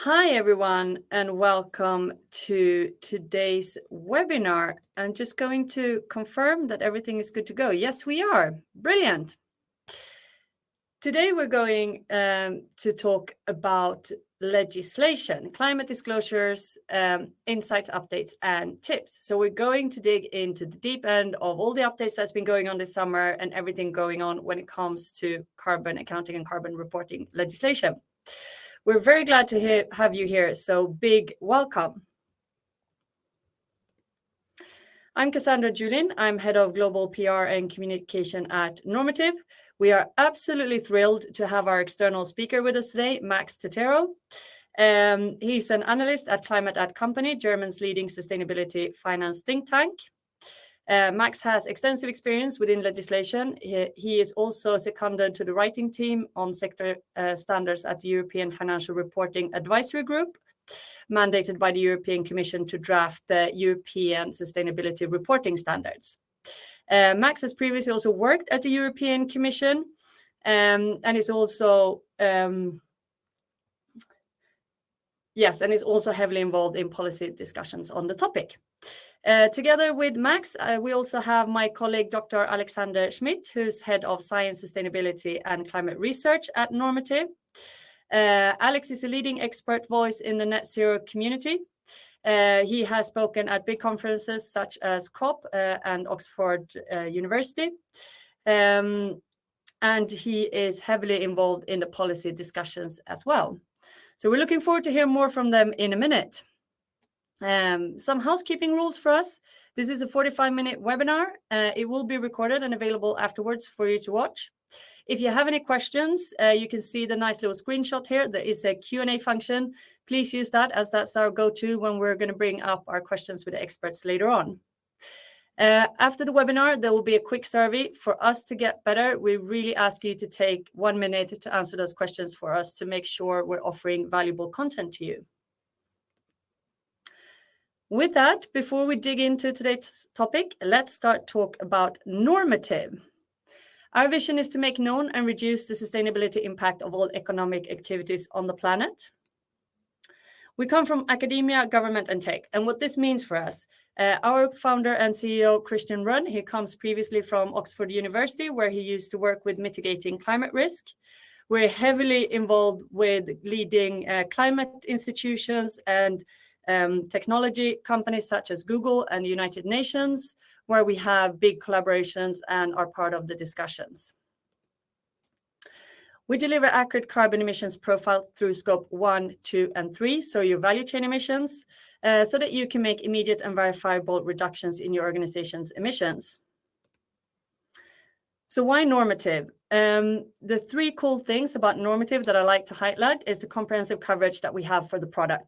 Hi, everyone, and welcome to today's webinar. I'm just going to confirm that everything is good to go. Yes, we are. Brilliant. Today, we're going to talk about legislation, climate disclosures, insights, updates, and tips. So we're going to dig into the deep end of all the updates that's been going on this summer and everything going on when it comes to carbon accounting and carbon reporting legislation. We're very glad to have you here, so big welcome. I'm Cassandra Julin. I'm head of global PR and communication at Normative. We are absolutely thrilled to have our external speaker with us today, Max Tetero. He's an analyst at Climate Company, Germany's leading sustainability finance think tank. Max has extensive experience within legislation. He is also seconded to the writing team on sector standards at the European Financial Reporting Advisory Group, mandated by the European Commission to draft the European Sustainability Reporting Standards. Max has previously also worked at the European Commission and is also heavily involved in policy discussions on the topic. Together with Max, we also have my colleague, Dr. Alexander Schmidt, who's head of science, sustainability, and climate research at Normative. Alex is a leading expert voice in the net zero community. He has spoken at big conferences such as COP and Oxford University. And he is heavily involved in the policy discussions as well. So we're looking forward to hear more from them in a minute. Some housekeeping rules for us. This is a 45-minute webinar. It will be recorded and available afterwards for you to watch. If you have any questions, you can see the nice little screenshot here. There is a Q&A function. Please use that, as that's our go-to when we're going to bring up our questions with the experts later on. After the webinar, there will be a quick survey. For us to get better, we really ask you to take 1 minute to answer those questions for us to make sure we're offering valuable content to you. With that, before we dig into today's topic, let's start talk about Normative. Our vision is to make known and reduce the sustainability impact of all economic activities on the planet. We come from academia, government, and tech. And what this means for us, our founder and CEO, Christian Rönn, he comes previously from Oxford University, where he used to work with mitigating climate risk. We're heavily involved with leading climate institutions and technology companies such as Google and the United Nations, where we have big collaborations and are part of the discussions. We deliver accurate carbon emissions profile through scope 1, 2, and 3, so your value chain emissions, so that you can make immediate and verifiable reductions in your organization's emissions. So why Normative? The three cool things about Normative that I like to highlight is the comprehensive coverage that we have for the product.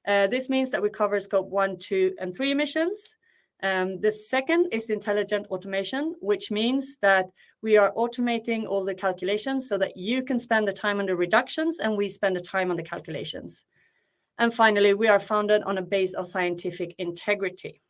This means that we cover scope 1, 2, and 3 emissions. The second is the intelligent automation, which means that we are automating all the calculations so that you can spend the time on the reductions and we spend the time on the calculations. And finally, we are founded on a base of scientific integrity.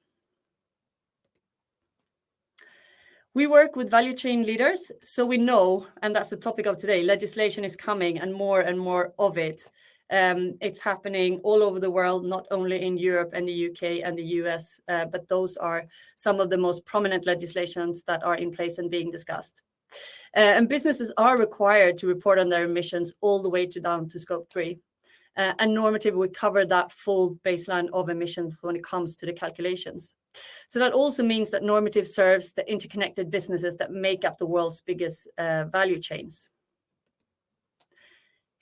We work with value chain leaders, so we know, and that's the topic of today, legislation is coming and more of it. It's happening all over the world, not only in Europe and the UK and the US, but those are some of the most prominent legislations that are in place and being discussed. And businesses are required to report on their emissions all the way down to scope 3. And Normative would cover that full baseline of emissions when it comes to the calculations. So that also means that Normative serves the interconnected businesses that make up the world's biggest value chains.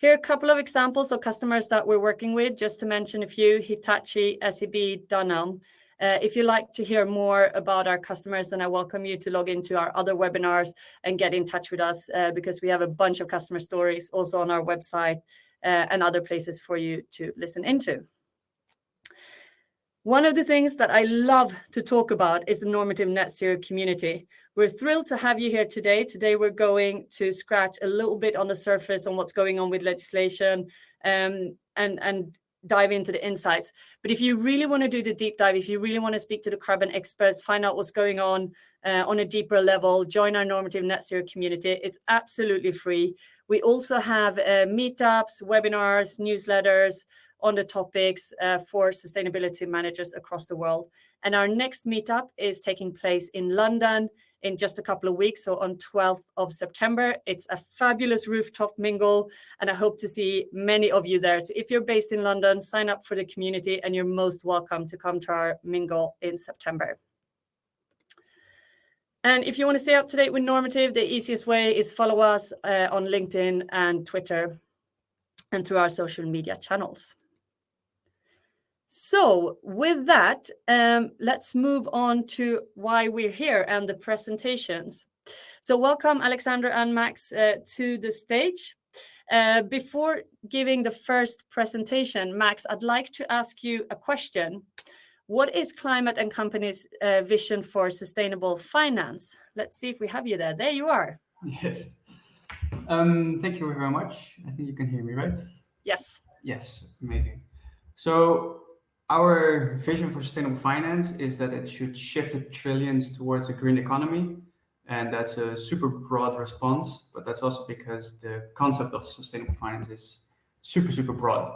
Here are a couple of examples of customers that we're working with, just to mention a few: Hitachi, SEB, Dunelm. If you'd like to hear more about our customers, then I welcome you to log into our other webinars and get in touch with us because we have a bunch of customer stories also on our website and other places for you to listen into. One of the things that I love to talk about is the Normative Net Zero community. We're thrilled to have you here today. Today, we're going to scratch a little bit on the surface on what's going on with legislation and dive into the insights. But if you really want to do the deep dive, if you really want to speak to the carbon experts, find out what's going on a deeper level, join our Normative Net Zero community. It's absolutely free. We also have meetups, webinars, newsletters, on the topics for sustainability managers across the world. And our next meetup is taking place in London in just a couple of weeks, so on 12th of September. It's a fabulous rooftop mingle, and I hope to see many of you there. So if you're based in London, sign up for the community, and you're most welcome to come to our mingle in September. And if you want to stay up to date with Normative, the easiest way is follow us on LinkedIn and Twitter and through our social media channels. So with that, let's move on to why we're here and the presentations. So welcome Alexander and Max to the stage. Before giving the first presentation, Max, I'd like to ask you a question. What is Climate and Company's vision for sustainable finance? Let's see if we have you there. There you are. Yes. Thank you very much. I think you can hear me, right? Yes. Yes, amazing. So our vision for sustainable finance is that it should shift the trillions towards a green economy. And that's a super broad response, but that's also because the concept of sustainable finance is super, super broad.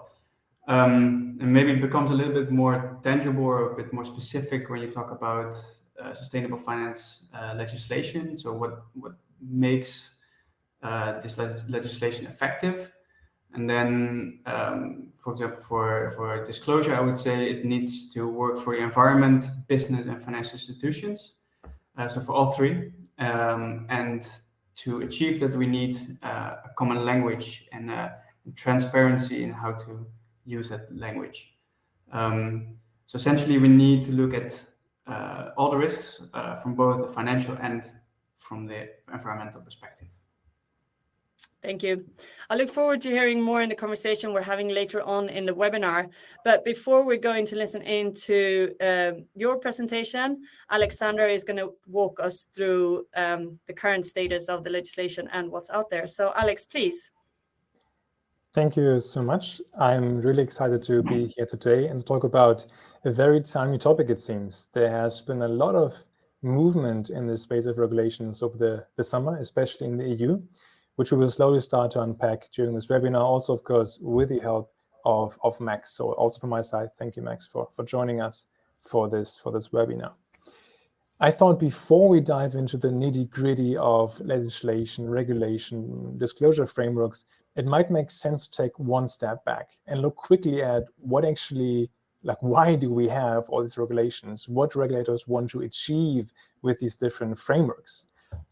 And maybe it becomes a little bit more tangible or a bit more specific when you talk about sustainable finance legislation. So what makes this legislation effective? And then, for example, for disclosure, I would say it needs to work for the environment, business, and financial institutions. So for all three. And to achieve that, we need a common language and transparency in how to use that language. So essentially, we need to look at all the risks from both the financial and from the environmental perspective. Thank you. I look forward to hearing more in the conversation we're having later on in the webinar. But before we're going to listen into your presentation, Alexander is going to walk us through the current status of the legislation and what's out there. So Alex, please. Thank you so much. I'm really excited to be here today and to talk about a very timely topic, it seems. There has been a lot of movement in the space of regulations over the summer, especially in the EU, which we will slowly start to unpack during this webinar, also, of course, with the help of Max. So also from my side, thank you, Max, for joining us for this webinar. I thought before we dive into the nitty-gritty of legislation, regulation, disclosure frameworks, it might make sense to take one step back and look quickly at what actually, why do we have all these regulations? What regulators want to achieve with these different frameworks?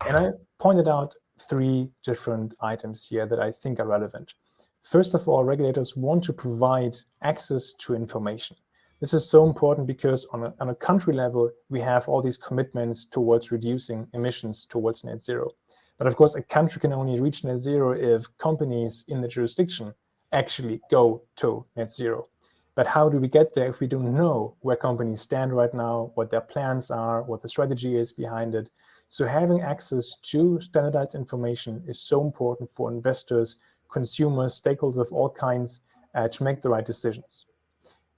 And I pointed out three different items here that I think are relevant. First of all, regulators want to provide access to information. This is so important because on a country level, we have all these commitments towards reducing emissions towards net zero. But of course, a country can only reach net zero if companies in the jurisdiction actually go to net zero. But how do we get there if we don't know where companies stand right now, what their plans are, what the strategy is behind it? So having access to standardized information is so important for investors, consumers, stakeholders of all kinds to make the right decisions.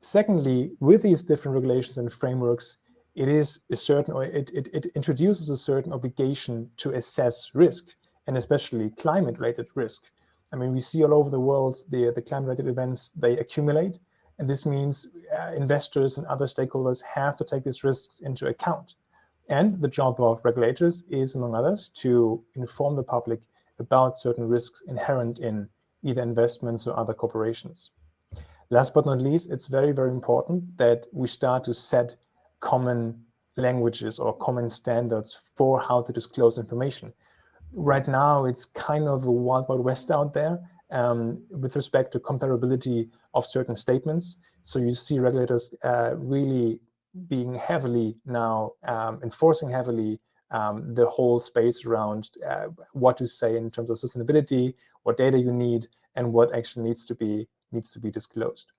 Secondly, with these different regulations and frameworks, it introduces a certain obligation to assess risk, and especially climate-related risk. I mean, we see all over the world the climate-related events, they accumulate, and this means investors and other stakeholders have to take these risks into account. And the job of regulators is, among others, to inform the public about certain risks inherent in either investments or other corporations. Last but not least, it's very, very important that we start to set common languages or common standards for how to disclose information. Right now, it's kind of a wild, wild west out there with respect to comparability of certain statements. So you see regulators really being heavily now enforcing heavily the whole space around what to say in terms of sustainability, what data you need, and what actually needs to be disclosed.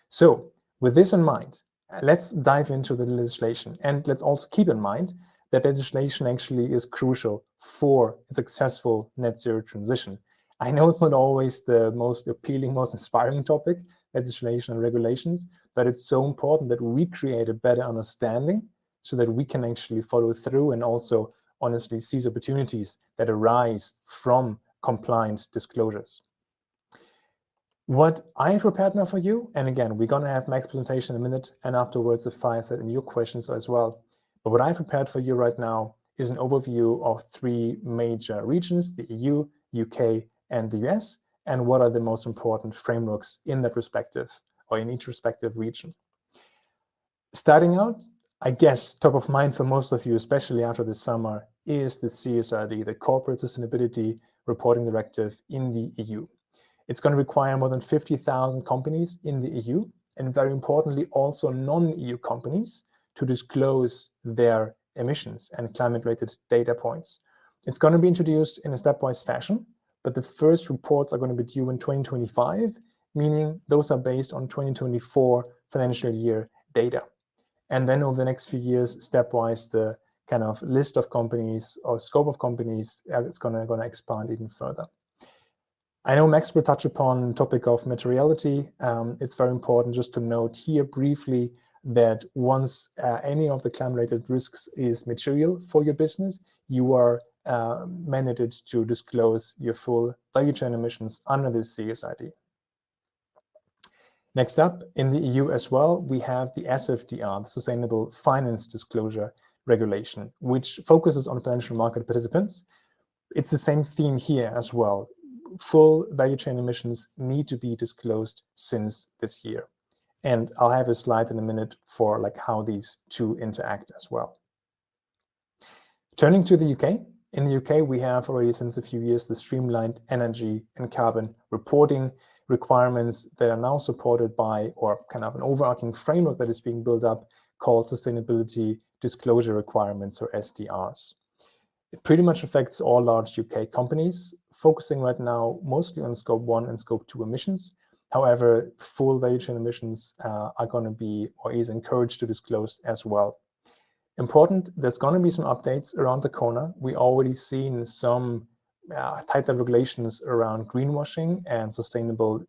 So with this in mind, let's dive into the legislation, and let's also keep in mind that legislation actually is crucial for a successful net zero transition. I know it's not always the most appealing, most inspiring topic, legislation and regulations, but it's so important that we create a better understanding so that we can actually follow through and also honestly seize opportunities that arise from compliant disclosures. What I prepared now for you, and again, we're going to have Max's presentation in a minute, and afterwards a fireside and your questions as well. But what I prepared for you right now is an overview of 3 major regions, the EU, UK, and the US, and what are the most important frameworks in that respective, or in each respective region. Starting out, I guess top of mind for most of you, especially after the summer, is the CSRD, the Corporate Sustainability Reporting Directive in the EU. It's going to require more than 50,000 companies in the EU, and very importantly, also non-EU companies to disclose their emissions and climate-related data points. It's going to be introduced in a stepwise fashion, but the first reports are going to be due in 2025, meaning those are based on 2024 financial year data. And then over the next few years, stepwise, the kind of list of companies or scope of companies is going to expand even further. I know Max will touch upon the topic of materiality. It's very important just to note here briefly that once any of the climate-related risks is material for your business, you are mandated to disclose your full value chain emissions under this CSRD. Next up, in the EU as well, we have the SFDR, the Sustainable Finance Disclosure Regulation, which focuses on financial market participants. It's the same theme here as well. Full value chain emissions need to be disclosed since this year. And I'll have a slide in a minute for like how these two interact as well. Turning to the UK, in the UK, we have already since a few years the Streamlined energy and carbon reporting requirements that are now supported by, or kind of an overarching framework that is being built up called Sustainability Disclosure Requirements, or SDRs. It pretty much affects all large UK companies, focusing right now mostly on Scope 1 and Scope 2 emissions. However, full value chain emissions are going to be, or is encouraged to disclose as well. Important, there's going to be some updates around the corner. We already seen some tighter regulations around greenwashing and sustainability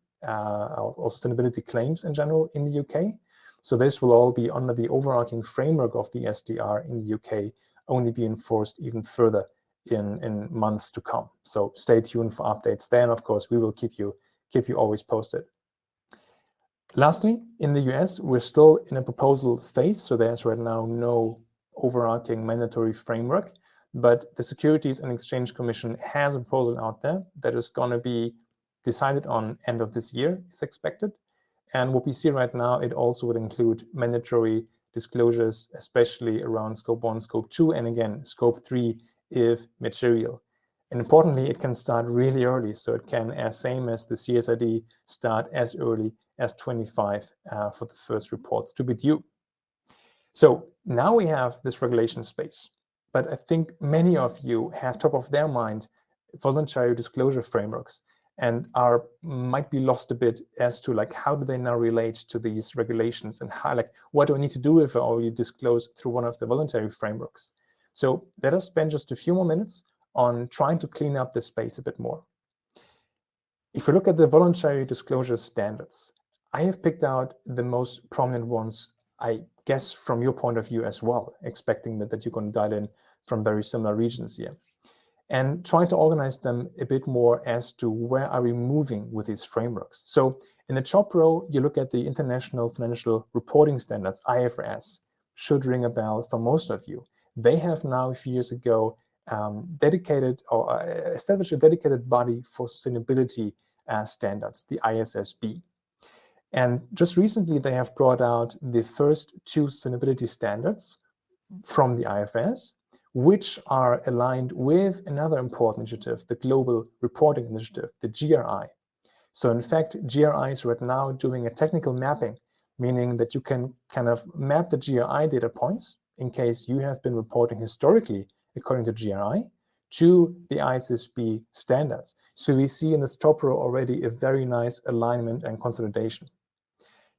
claims in general in the UK. So this will all be under the overarching framework of the SDR in the UK, only be enforced even further in months to come. So stay tuned for updates there, and of course we will keep you always posted. Lastly, in the US, we're still in a proposal phase, so there's right now no overarching mandatory framework, but the Securities and Exchange Commission has a proposal out there that is going to be decided on end of this year, is expected. And what we see right now, it also would include mandatory disclosures, especially around Scope 1, Scope 2, and again, Scope 3 if material. And importantly, it can start really early. So it can, as same as the CSRD, start as early as 25 for the first reports to be due. So now we have this regulation space. But I think many of you have top of their mind voluntary disclosure frameworks and might be lost a bit as to like how do they now relate to these regulations, and how, like, what do I need to do if I already disclose through one of the voluntary frameworks? So let us spend just a few more minutes on trying to clean up the space a bit more. If we look at the voluntary disclosure standards, I have picked out the most prominent ones, I guess from your point of view as well, expecting that you're going to dial in from very similar regions here, and trying to organize them a bit more as to where are we moving with these frameworks. So in the top row, you look at the International Financial Reporting Standards, IFRS, should ring a bell for most of you. They have now a few years ago dedicated or established a dedicated body for sustainability standards, the ISSB. And just recently, they have brought out the first 2 sustainability standards from the IFRS, which are aligned with another important initiative, the Global Reporting Initiative, the GRI. So in fact, GRI is right now doing a technical mapping, meaning that you can kind of map the GRI data points in case you have been reporting historically according to GRI to the ISSB standards. So we see in this top row already a very nice alignment and consolidation.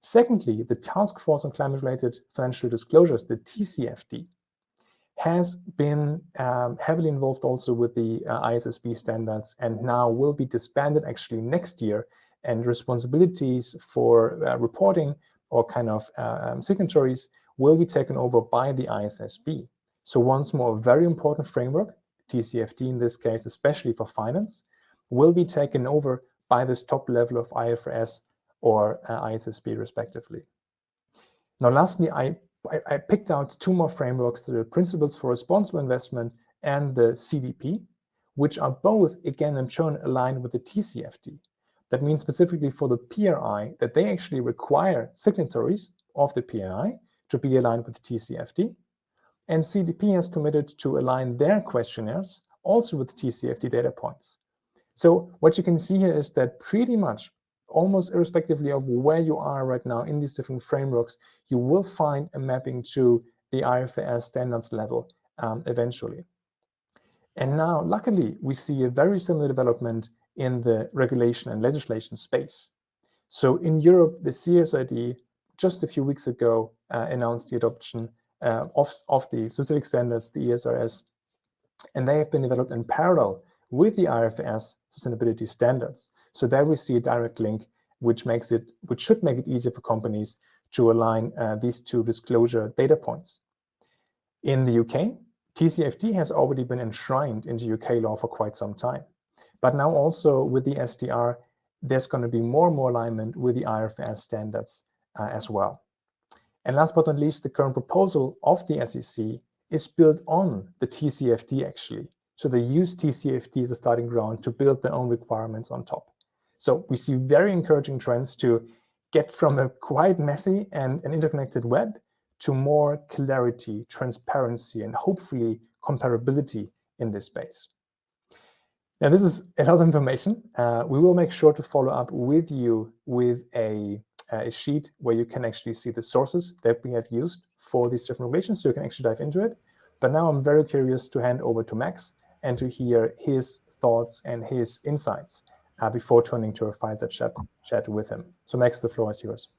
Secondly, the Task Force on Climate-Related Financial Disclosures, the TCFD, has been heavily involved also with the ISSB standards, and now will be disbanded actually next year, and responsibilities for reporting or kind of signatories will be taken over by the ISSB. So once more, a very important framework, TCFD in this case, especially for finance, will be taken over by this top level of IFRS or ISSB respectively. Now, lastly, I picked out 2 more frameworks, the Principles for Responsible Investment and the CDP, which are both, again, in turn aligned with the TCFD. That means specifically for the PRI that they actually require signatories of the PRI to be aligned with the TCFD. And CDP has committed to align their questionnaires also with TCFD data points. So what you can see here is that pretty much, almost irrespectively of where you are right now in these different frameworks, you will find a mapping to the IFRS standards level eventually. And now, luckily, we see a very similar development in the regulation and legislation space. So in Europe, the CSRD just a few weeks ago announced the adoption of the specific standards, the ESRS, and they have been developed in parallel with the IFRS sustainability standards. So there we see a direct link, which should make it easier for companies to align these 2 disclosure data points. In the UK, TCFD has already been enshrined into UK law for quite some time. But now also with the SDR, there's going to be more and more alignment with the IFRS standards as well. And last but not least, the current proposal of the SEC is built on the TCFD actually. So they use TCFD as a starting ground to build their own requirements on top. So we see very encouraging trends to get from a quite messy and an interconnected web to more clarity, transparency, and hopefully comparability in this space. Now, this is a lot of information. We will make sure to follow up with you with a sheet where you can actually see the sources that we have used for these different regulations, so you can actually dive into it. But now I'm very curious to hand over to Max and to hear his thoughts and his insights before turning to a fireside chat with him. So Max, the floor is yours.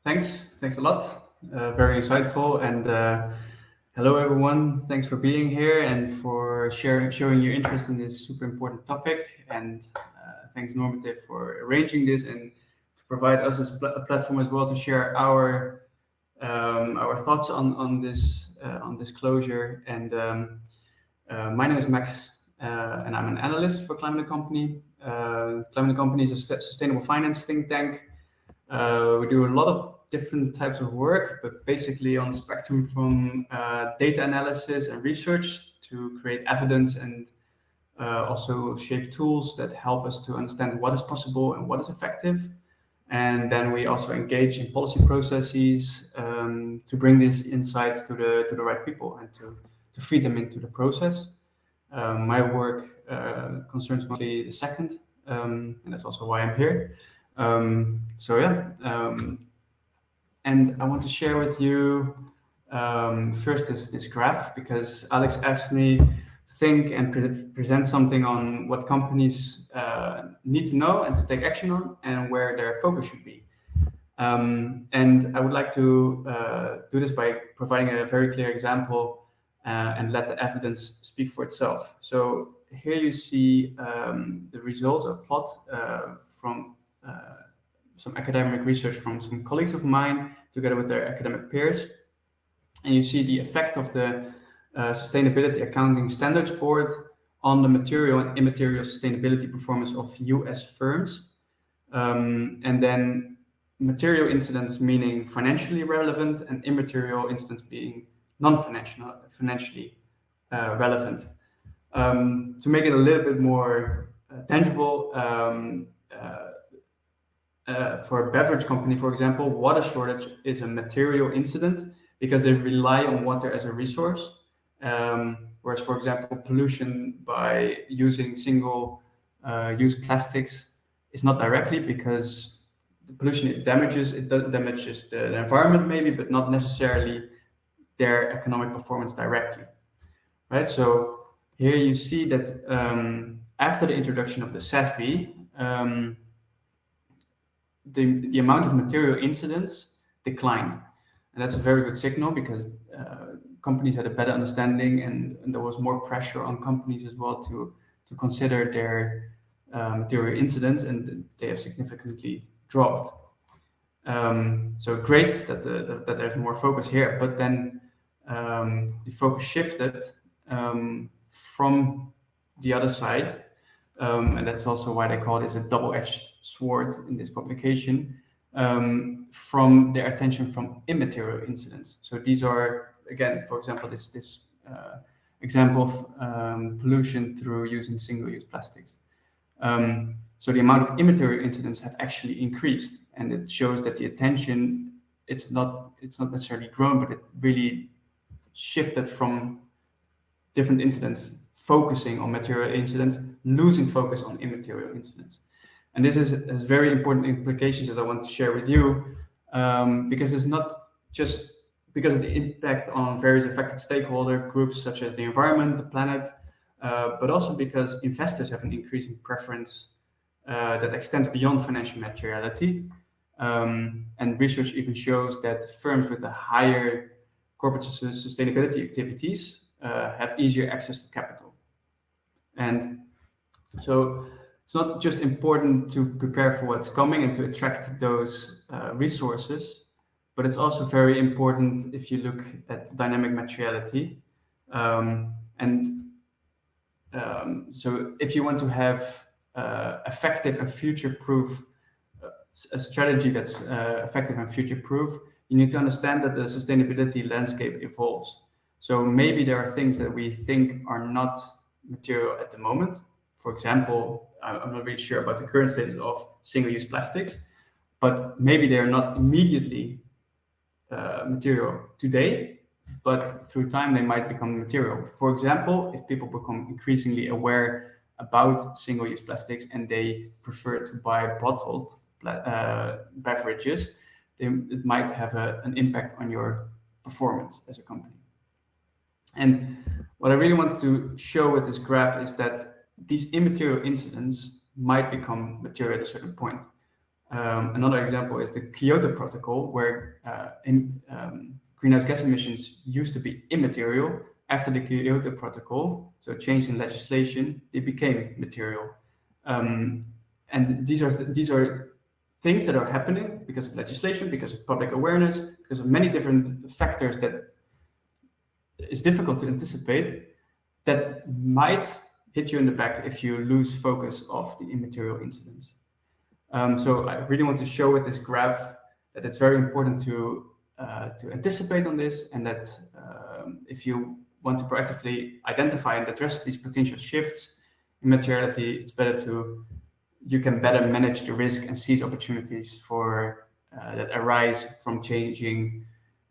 Thanks a lot. Very insightful. And hello, everyone. Thanks for being here and for showing your interest in this super important topic. And thanks, Normative, for arranging this and to provide us a platform as well to share our thoughts on this on disclosure. And my name is Max, and I'm an analyst for Climate Company. Climate Company is a sustainable finance think tank. We do a lot of different types of work, but basically on the spectrum from data analysis and research to create evidence and also shape tools that help us to understand what is possible and what is effective. And then we also engage in policy processes to bring these insights to the right people and to feed them into the process. My work concerns mostly the second, and that's also why I'm here. And I want to share with you first this graph, because Alex asked me to think and present something on what companies need to know and to take action on and where their focus should be. And I would like to do this by providing a very clear example and let the evidence speak for itself. So here you see the results of plot from some academic research from some colleagues of mine together with their academic peers. And you see the effect of the Sustainability Accounting Standards Board on the material and immaterial sustainability performance of US firms. And then material incidents meaning financially relevant and immaterial incidents being non-financially relevant. To make it a little bit more tangible, for a beverage company, for example, water shortage is a material incident because they rely on water as a resource. Whereas, for example, pollution by using single-use plastics is not directly, because the pollution damages the environment maybe, but not necessarily their economic performance directly, right? So here you see that after the introduction of the SASB, the amount of material incidents declined. And that's a very good signal, because companies had a better understanding and there was more pressure on companies as well to consider their material incidents, and they have significantly dropped. So great that there's more focus here, but then the focus shifted from the other side And that's also why they call this a double-edged sword in this publication, from their attention from immaterial incidents. So these are, again, for example, this example of pollution through using single-use plastics. So the amount of immaterial incidents have actually increased, and it shows that the attention, it's not necessarily grown, but it really shifted from different incidents, focusing on material incidents, losing focus on immaterial incidents. And this has very important implications that I want to share with you, because it's not just because of the impact on various affected stakeholder groups such as the environment, the planet, but also because investors have an increasing preference that extends beyond financial materiality. And research even shows that firms with a higher corporate sustainability activities have easier access to capital. And so it's not just important to prepare for what's coming and to attract those resources, but it's also very important if you look at dynamic materiality. So if you want to have effective and future-proof, a strategy that's effective and future-proof, you need to understand that the sustainability landscape evolves. So maybe there are things that we think are not material at the moment. For example, I'm not really sure about the current status of single-use plastics, but maybe they're not immediately material today, but through time they might become material. For example, if people become increasingly aware about single-use plastics and they prefer to buy bottled beverages, it might have an impact on your performance as a company. And what I really want to show with this graph is that these immaterial incidents might become material at a certain point. Another example is the Kyoto Protocol, where greenhouse gas emissions used to be immaterial. After the Kyoto Protocol, so a change in legislation, they became material. And these are things that are happening because of legislation, because of public awareness, because of many different factors that is difficult to anticipate, that might hit you in the back if you lose focus of the immaterial incidents. So I really want to show with this graph that it's very important to anticipate on this, and that if you want to proactively identify and address these potential shifts in materiality, it's better you can better manage the risk and seize opportunities for that arise from changing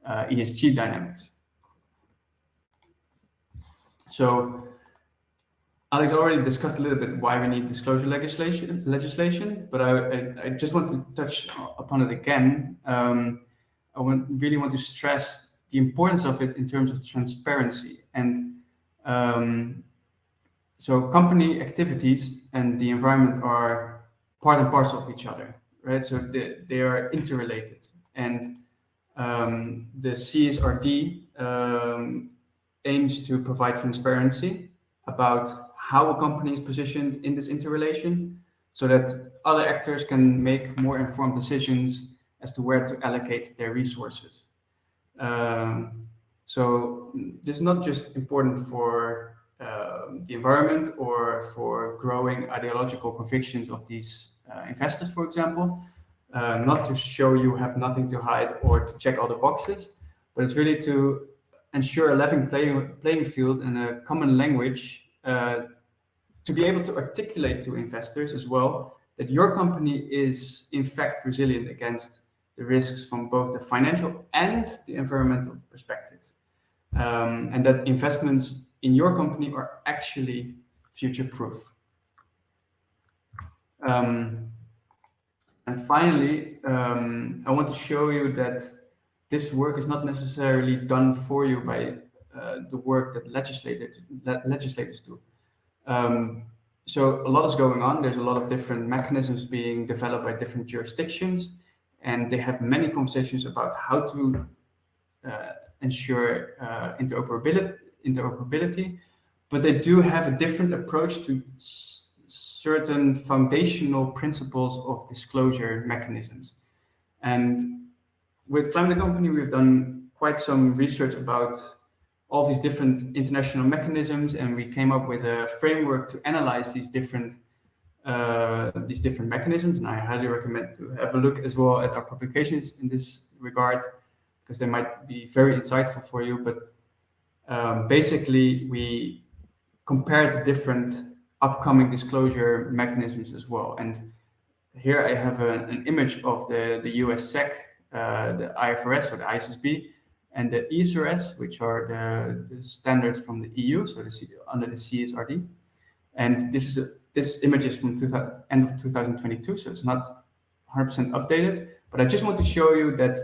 ESG dynamics. So Alex already discussed a little bit why we need disclosure legislation, but I just want to touch upon it again. I really want to stress the importance of it in terms of transparency. And so company activities and the environment are part and parcel of each other, right? So they are interrelated. And the CSRD aims to provide transparency about how a company is positioned in this interrelation, so that other actors can make more informed decisions as to where to allocate their resources. So this is not just important for the environment or for growing ideological convictions of these investors, for example, not to show you have nothing to hide or to check all the boxes, but it's really to ensure a level playing field and a common language to be able to articulate to investors as well that your company is in fact resilient against the risks from both the financial and the environmental perspective, and that investments in your company are actually future-proof. And finally, I want to show you that this work is not necessarily done for you by the work that legislators do. So a lot is going on. There's a lot of different mechanisms being developed by different jurisdictions, and they have many conversations about how to ensure interoperability, but they do have a different approach to certain foundational principles of disclosure mechanisms. And with Climate Company, we've done quite some research about all these different international mechanisms, and we came up with a framework to analyze these different these different mechanisms, and I highly recommend to have a look as well at our publications in this regard, because they might be very insightful for you. But basically, we compare the different upcoming disclosure mechanisms as well. And here I have an image of the US SEC, the IFRS or the ISSB, and the ESRS, which are the standards from the EU, so under the CSRD. And this image is from end of 2022, so it's not 100% updated. But I just want to show you that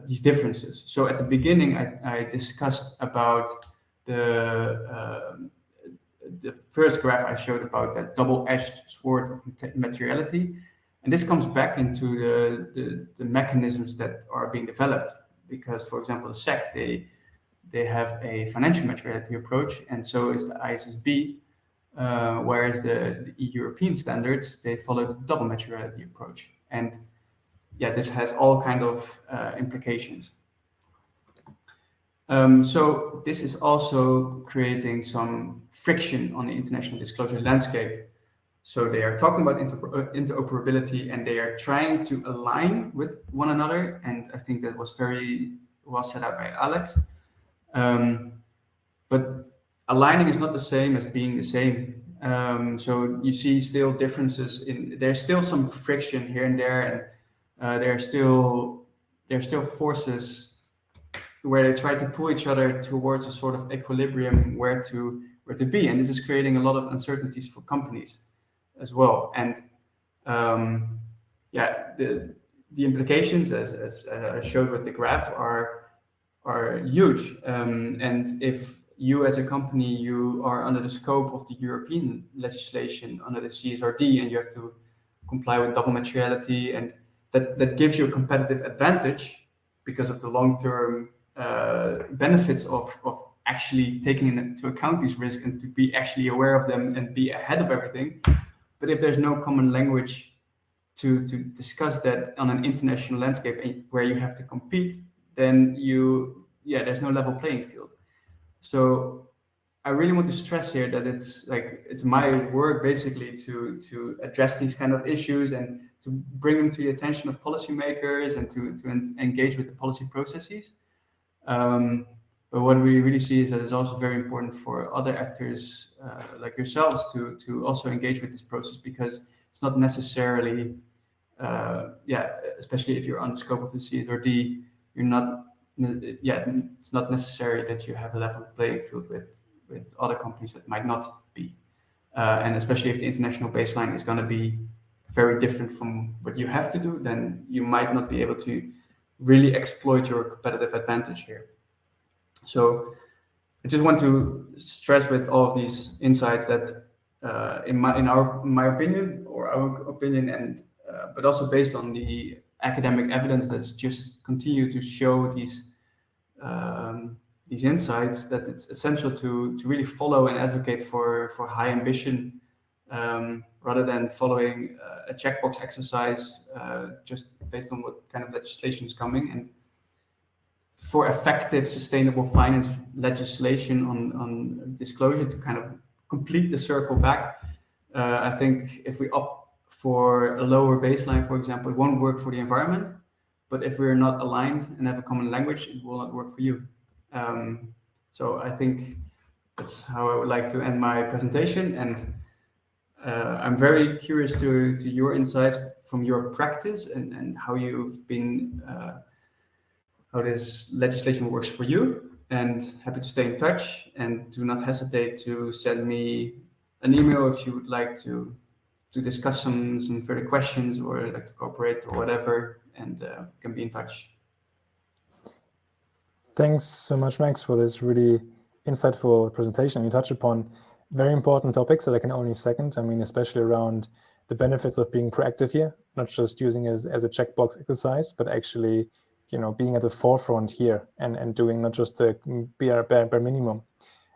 these differences. So at the beginning, I discussed about the first graph I showed about that double-edged sword of materiality. And this comes back into the mechanisms that are being developed, because, for example, the SEC, they have a financial materiality approach, and so is the ISSB, whereas the European standards, they follow the double materiality approach. And yeah, this has all kind of implications. So this is also creating some friction on the international disclosure landscape. So they are talking about interoperability, and they are trying to align with one another. And I think that was very well set out by Alex. But aligning is not the same as being the same. So you see still differences there's still some friction here and there, and there are still forces where they try to pull each other towards a sort of equilibrium where to be, and this is creating a lot of uncertainties for companies as well. And yeah, the implications, as I showed with the graph, are huge. And if you as a company, you are under the scope of the European legislation under the CSRD, and you have to comply with double materiality, and that gives you a competitive advantage because of the long-term benefits of actually taking into account these risks and to be actually aware of them and be ahead of everything. But if there's no common language to discuss that on an international landscape where you have to compete, then there's no level playing field. So I really want to stress here that it's my work basically to address these kind of issues and to bring them to the attention of policymakers and to engage with the policy processes. But what we really see is that it's also very important for other actors like yourselves to also engage with this process, because it's not necessarily, especially if you're on the scope of the CSRD, it's not necessary that you have a level playing field with other companies that might not be. And especially if the international baseline is going to be very different from what you have to do, then you might not be able to really exploit your competitive advantage here. So I just want to stress with all of these insights that in my opinion, or our opinion, and but also based on the academic evidence that's just continue to show these insights, that it's essential to really follow and advocate for high ambition rather than following a checkbox exercise just based on what kind of legislation is coming. And for effective sustainable finance legislation on disclosure to kind of complete the circle back, I think if we opt for a lower baseline, for example, it won't work for the environment. But if we're not aligned and have a common language, it will not work for you. So I think that's how I would like to end my presentation. And I'm very curious to your insights from your practice and how you've been, how this legislation works for you. And happy to stay in touch, and do not hesitate to send me an email if you would like to discuss some further questions or like to cooperate or whatever, and can be in touch. Thanks so much, Max, for this really insightful presentation. You touched upon very important topics that I can only second. I mean, especially around the benefits of being proactive here, not just using it as a checkbox exercise, but actually, being at the forefront here and doing not just the bare minimum.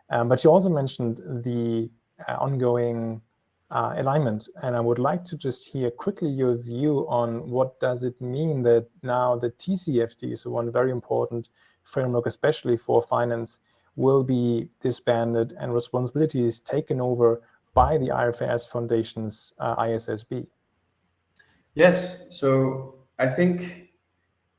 But you also mentioned the ongoing alignment, and I would like to just hear quickly your view on what does it mean that now the TCFD, so one very important framework, especially for finance, will be disbanded and responsibilities taken over by the IFRS Foundation's ISSB? Yes. So I think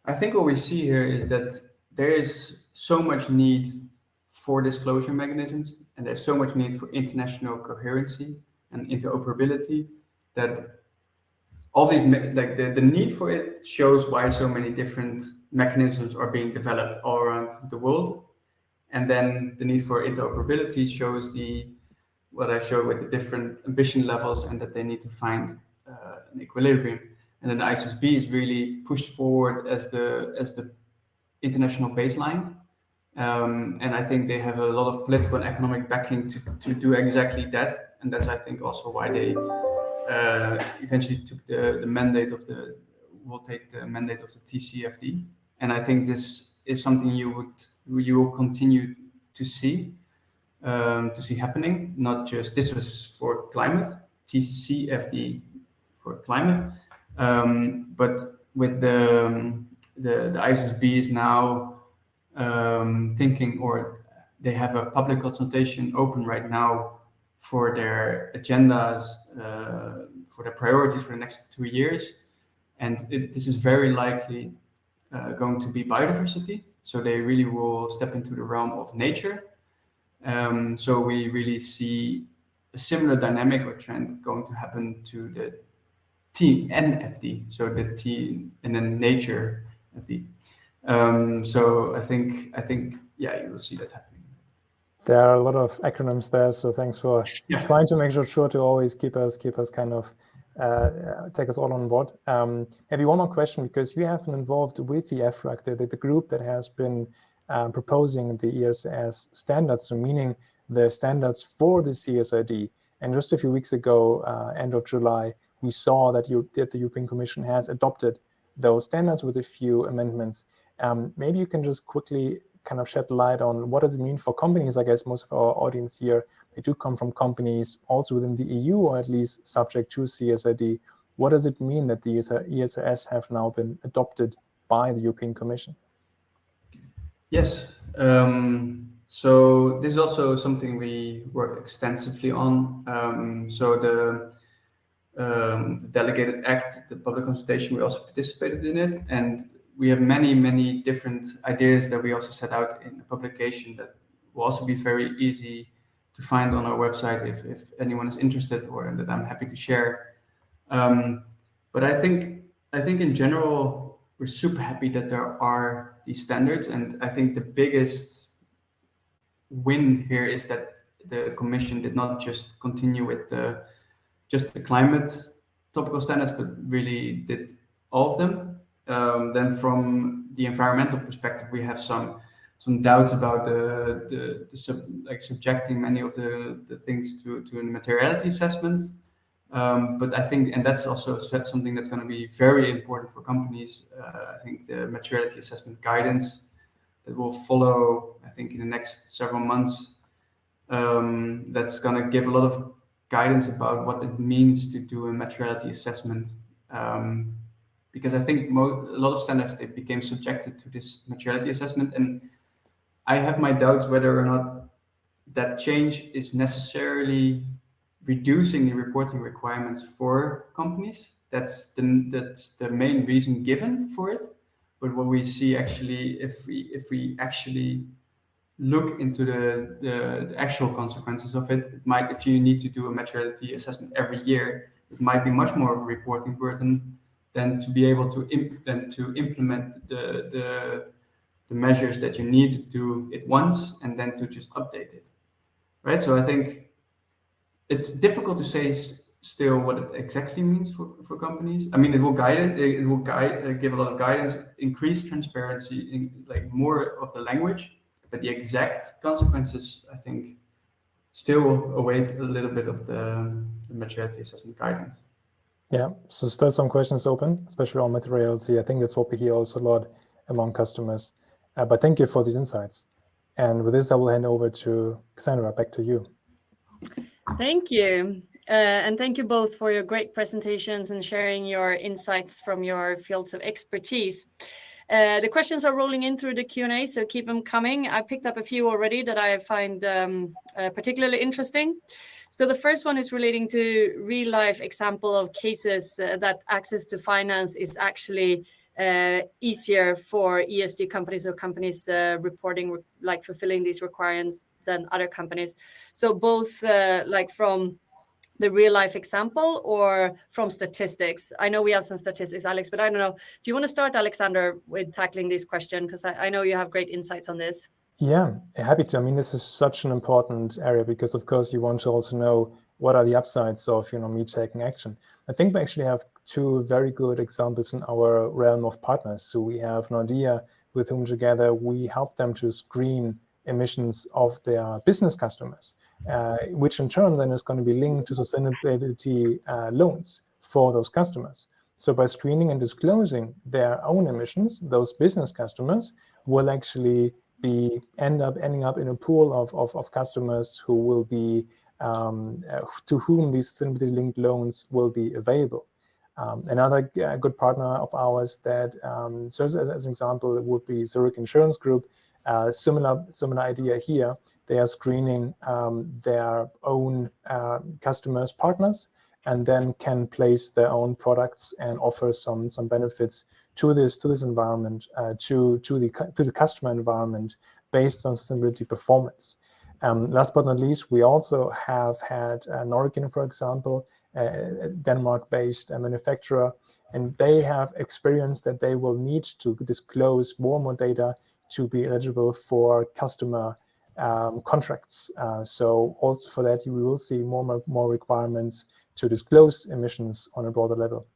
what we see here is that there is so much need for disclosure mechanisms, and there's so much need for international coherency and interoperability that all these like the need for it shows why so many different mechanisms are being developed all around the world. And then the need for interoperability shows what I showed with the different ambition levels, and that they need to find an equilibrium. And then the ISSB is really pushed forward as the international baseline. And I think they have a lot of political and economic backing to do exactly that. And that's, I think, also why they eventually took the mandate will take the mandate of the TCFD. And I think this is something you will continue to see happening. Not just this was for climate, TCFD for climate, but with the ISSB is now thinking, or they have a public consultation open right now for their agendas, for their priorities for the next 2 years. And this is very likely going to be biodiversity. So they really will step into the realm of nature. So we really see a similar dynamic or trend going to happen to the TNFD. So the T and then nature FD. So I think yeah, you will see that happening. There are a lot of acronyms there, so thanks for trying to make sure to always keep us kind of take us all on board. Maybe one more question, because you have been involved with the EFRAG, the group that has been proposing the ESS standards, so meaning the standards for the CSRD. And just a few weeks ago, end of July, we saw that the European Commission has adopted those standards with a few amendments. Maybe you can just quickly kind of shed light on what does it mean for companies. I guess most of our audience here, they do come from companies also within the EU, or at least subject to CSRD. What does it mean that the ESRS have now been adopted by the European Commission? Yes. So this is also something we worked extensively on. So the Delegated Act, the public consultation, we also participated in it. And we have many different ideas that we also set out in a publication that will also be very easy to find on our website if anyone is interested, or that I'm happy to share. But I think in general, we're super happy that there are these standards. And I think the biggest win here is that the Commission did not just continue with just the climate topical standards, but really did all of them. Then from the environmental perspective, we have some doubts about subjecting many of the things to a materiality assessment. But I think, and that's also something that's going to be very important for companies. I think the materiality assessment guidance that will follow, I think in the next several months, that's going to give a lot of guidance about what it means to do a materiality assessment. Because I think a lot of standards, they became subjected to this materiality assessment. And I have my doubts whether or not that change is necessarily reducing the reporting requirements for companies. That's the main reason given for it. But what we see actually, if we actually look into the actual consequences of it, it might, if you need to do a materiality assessment every year, it might be much more of a reporting burden than to be able to implement the measures that you need to do it once and then to just update it, right? So I think it's difficult to say still what it exactly means for companies. I mean, it will give a lot of guidance, increase transparency, in like more of the language, but the exact consequences, I think, still await a little bit of the materiality assessment guidance. Yeah, so still some questions open, especially on materiality. I think that's what we hear also a lot among customers. But thank you for these insights. And with this, I will hand over to Cassandra, back to you. Thank you. And thank you both for your great presentations and sharing your insights from your fields of expertise. The questions are rolling in through the Q&A, so keep them coming. I picked up a few already that I find particularly interesting. So the first one is relating to real life example of cases that access to finance is actually easier for ESG companies or companies reporting, like fulfilling these requirements than other companies. So both like from the real life example or from statistics. I know we have some statistics, Alex, but I don't know. Do you want to start, Alexander, with tackling this question? Because I know you have great insights on this. Yeah, happy to. I mean, this is such an important area because, of course, you want to also know what are the upsides of, me taking action. I think we actually have two very good examples in our realm of partners. So we have Nordea, with whom together we help them to screen emissions of their business customers, which in turn then is going to be linked to sustainability loans for those customers. So by screening and disclosing their own emissions, those business customers will actually ending up in a pool of customers who will be to whom these sustainability linked loans will be available. Another good partner of ours that serves as an example would be Zurich Insurance Group. Similar idea here. They are screening their own customers, partners, and then can place their own products and offer some benefits to this environment, to the customer environment based on sustainability performance. Last but not least, we also have had Norken, for example, a Denmark-based manufacturer, and they have experienced that they will need to disclose more and more data to be eligible for customer contracts. So also for that, you will see more requirements to disclose emissions on a broader level.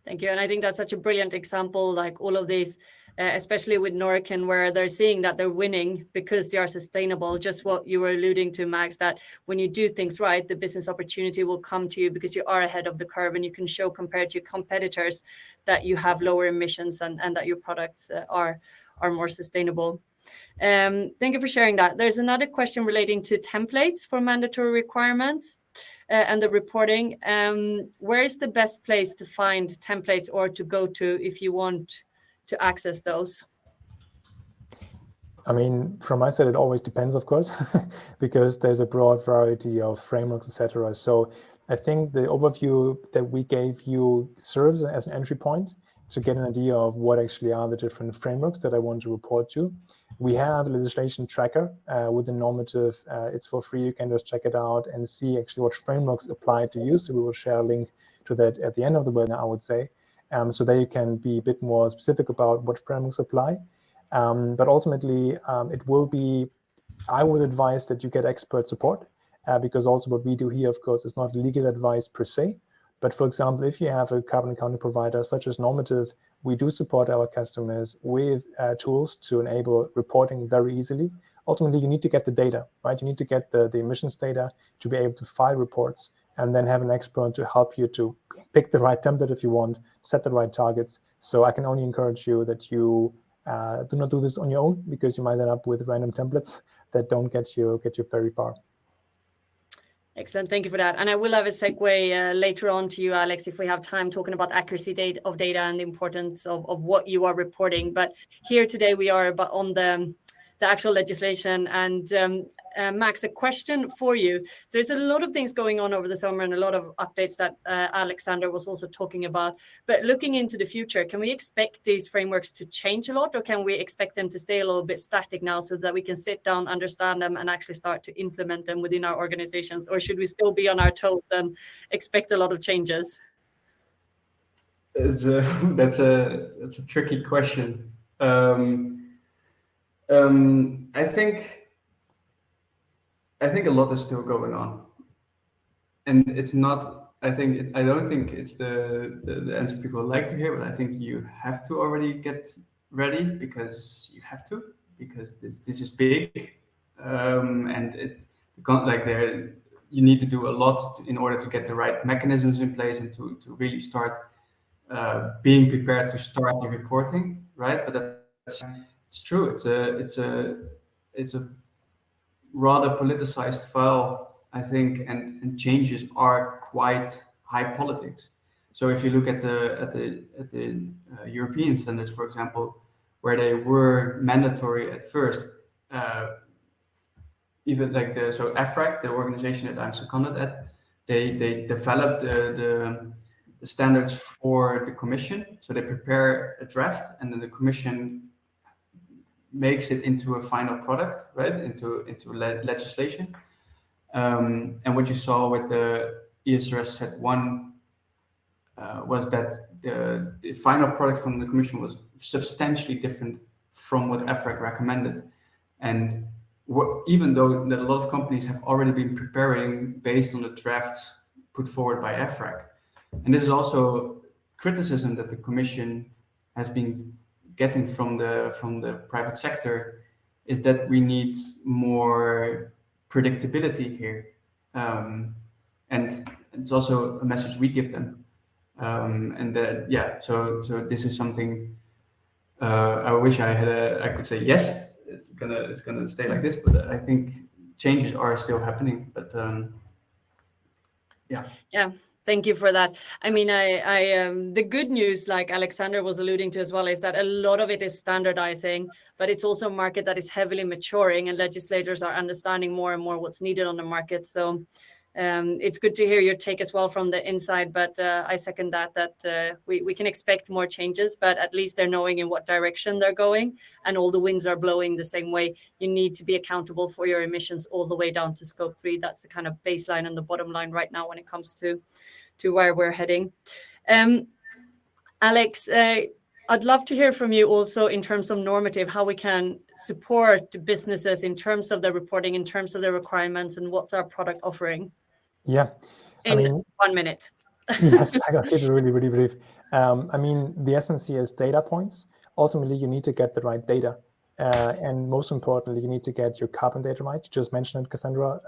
Thank you. And I think that's such a brilliant example, like all of these, especially with Norken, where they're seeing that they're winning because they are sustainable. Just what you were alluding to, Max, that when you do things right, the business opportunity will come to you because you are ahead of the curve and you can show compared to your competitors that you have lower emissions and that your products are more sustainable. Thank you for sharing that. There's another question relating to templates for mandatory requirements and the reporting. Where is the best place to find templates or to go to if you want to access those? I mean, from my side, it always depends, of course, because there's a broad variety of frameworks, etc. So I think the overview that we gave you serves as an entry point to get an idea of what actually are the different frameworks that I want to report to. We have a legislation tracker with a normative. It's for free. You can just check it out and see actually what frameworks apply to you. So we will share a link to that at the end of the webinar, I would say. So there you can be a bit more specific about what frameworks apply. But ultimately, it will be, I would advise that you get expert support because also what we do here, of course, is not legal advice per se. But for example, if you have a carbon accounting provider such as Normative, we do support our customers with tools to enable reporting very easily. Ultimately, you need to get the data, right? You need to get the emissions data to be able to file reports and then have an expert to help you to pick the right template if you want, set the right targets. So I can only encourage you that you do not do this on your own because you might end up with random templates that don't get you very far. Excellent. Thank you for that. And I will have a segue later on to you, Alex, if we have time, talking about accuracy of data and the importance of what you are reporting. But here today we are on the actual legislation. And Max, a question for you. There's a lot of things going on over the summer and a lot of updates that Alexander was also talking about. But looking into the future, can we expect these frameworks to change a lot, or can we expect them to stay a little bit static now so that we can sit down, understand them, and actually start to implement them within our organizations? Or should we still be on our toes and expect a lot of changes? That's a tricky question. I think a lot is still going on, and it's not. I don't think it's the answer people like to hear, but I think you have to already get ready because you have to, because this is big, and you need to do a lot in order to get the right mechanisms in place and to really start being prepared to start the reporting, right? But it's true. It's a rather politicized file, I think, and changes are quite high politics. So if you look at the European standards, for example, where they were mandatory at first, even like so EFRAG, the organization that I'm seconded at, they developed the standards for the commission. So they prepare a draft, and then the commission makes it into a final product, right? Into legislation. And what you saw with the ESRS Set 1 was that the final product from the commission was substantially different from what EFRAG recommended. And even though that a lot of companies have already been preparing based on the drafts put forward by EFRAG, and this is also criticism that the commission has been getting from the private sector, is that we need more predictability here, and it's also a message we give them. And that, yeah, so this is something I wish I could say yes, it's gonna stay like this, but I think changes are still happening. But yeah, thank you for that. I mean, I the good news, like Alexander was alluding to as well, is that a lot of it is standardizing, but it's also a market that is heavily maturing, and legislators are understanding more and more what's needed on the market. So it's good to hear your take as well from the inside, but I second that we can expect more changes, but at least they're knowing in what direction they're going, and all the winds are blowing the same way. You need to be accountable for your emissions all the way down to scope 3. That's the kind of baseline and the bottom line right now when it comes to where we're heading. Alex, I'd love to hear from you also in terms of normative, how we can support businesses in terms of the reporting, in terms of the requirements, and what's our product offering? Yeah, I mean, 1 minute. Yes, I got it really, really brief. I mean, the essence here is data points. Ultimately, you need to get the right data. And most importantly, you need to get your carbon data right. You just mentioned it, Cassandra,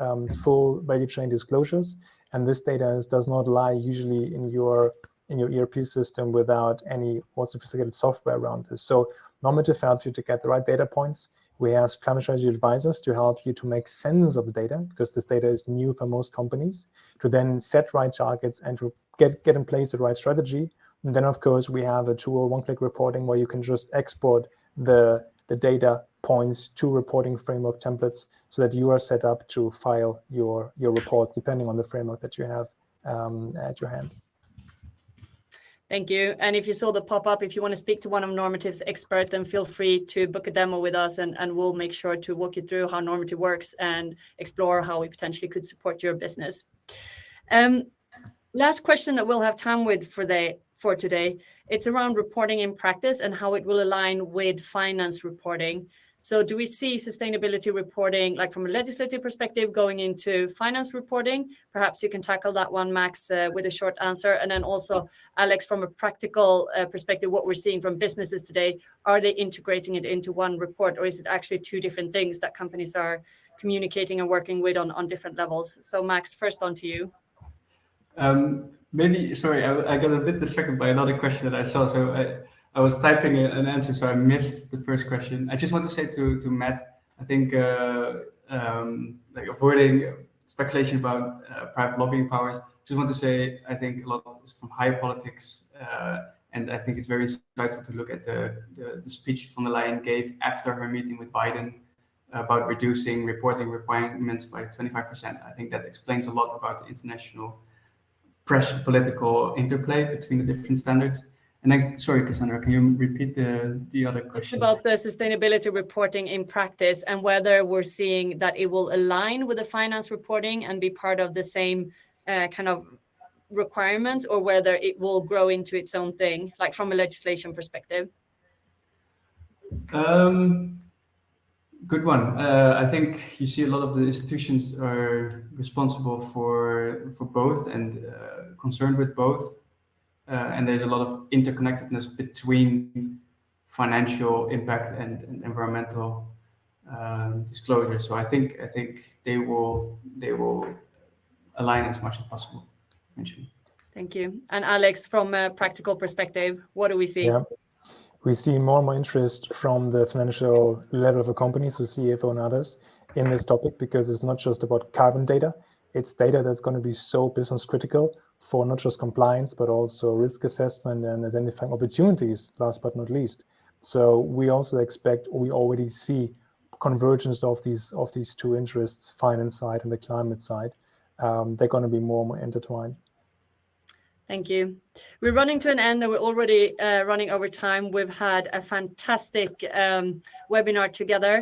full value chain disclosures. And this data does not lie usually in your ERP system without any more sophisticated software around this. So normative helps you to get the right data points. We have climate strategy advisors to help you to make sense of the data, because this data is new for most companies, to then set right targets and to get in place the right strategy. And then, of course, we have a tool, one-click reporting, where you can just export the data points to reporting framework templates so that you are set up to file your reports depending on the framework that you have at your hand. Thank you. And if you saw the pop-up, if you want to speak to one of Normative's experts, then feel free to book a demo with us, and we'll make sure to walk you through how Normative works and explore how we potentially could support your business. Last question that we'll have time with for today, it's around reporting in practice and how it will align with finance reporting. So do we see sustainability reporting, like from a legislative perspective, going into finance reporting? Perhaps you can tackle that one, Max, with a short answer. And then also, Alex, from a practical perspective, what we're seeing from businesses today, are they integrating it into one report, or is it actually two different things that companies are communicating and working with on different levels? So Max, first on to you. Maybe, sorry, I got a bit distracted by another question that I saw. So I was typing an answer, so I missed the first question. I just want to say to Matt, I think like avoiding speculation about private lobbying powers, just want to say I think a lot is from higher politics, and I think it's very insightful to look at the speech von der Leyen gave after her meeting with Biden about reducing reporting requirements by 25%. I think that explains a lot about the international pressure, political interplay between the different standards. And then, sorry, Cassandra, can you repeat the other question? It's about the sustainability reporting in practice and whether we're seeing that it will align with the finance reporting and be part of the same kind of requirements, or whether it will grow into its own thing, like from a legislation perspective. Good one. I think you see a lot of the institutions are responsible for both and concerned with both. And there's a lot of interconnectedness between financial impact and environmental disclosure. So I think they will align as much as possible. Eventually. Thank you. And Alex, from a practical perspective, what do we see? Yeah. We see more and more interest from the financial level of a company, so CFO and others, in this topic, because it's not just about carbon data. It's data that's going to be so business critical for not just compliance, but also risk assessment and identifying opportunities, last but not least. So we also expect, or we already see convergence of these two interests, finance side and the climate side, they're going to be more and more intertwined. Thank you. We're running to an end and we're already running over time. We've had a fantastic webinar together.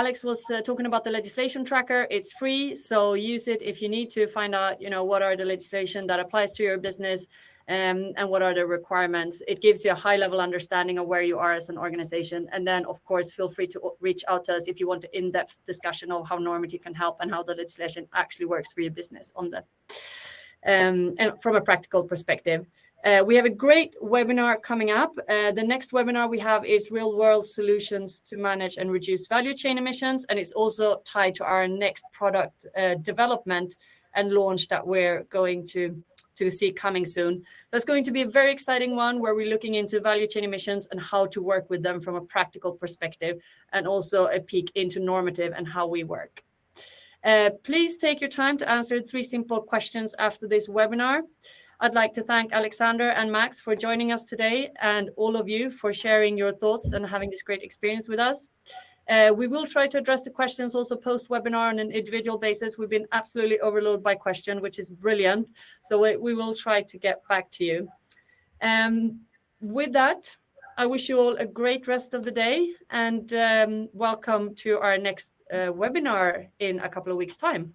Alex was talking about the legislation tracker. It's free, so use it if you need to find out, what are the legislation that applies to your business and what are the requirements. It gives you a high-level understanding of where you are as an organization. And then, of course, feel free to reach out to us if you want an in-depth discussion of how Normative can help and how the legislation actually works for your business on the and from a practical perspective. We have a great webinar coming up. The next webinar we have is real-world solutions to manage and reduce value chain emissions, and it's also tied to our next product development and launch that we're going to see coming soon. That's going to be a very exciting one where we're looking into value chain emissions and how to work with them from a practical perspective, and also a peek into Normative and how we work. Please take your time to answer 3 simple questions after this webinar. I'd like to thank Alexander and Max for joining us today, and all of you for sharing your thoughts and having this great experience with us. We will try to address the questions also post-webinar on an individual basis. We've been absolutely overloaded by questions, which is brilliant. So we will try to get back to you. With that, I wish you all a great rest of the day, and welcome to our next webinar in a couple of weeks' time.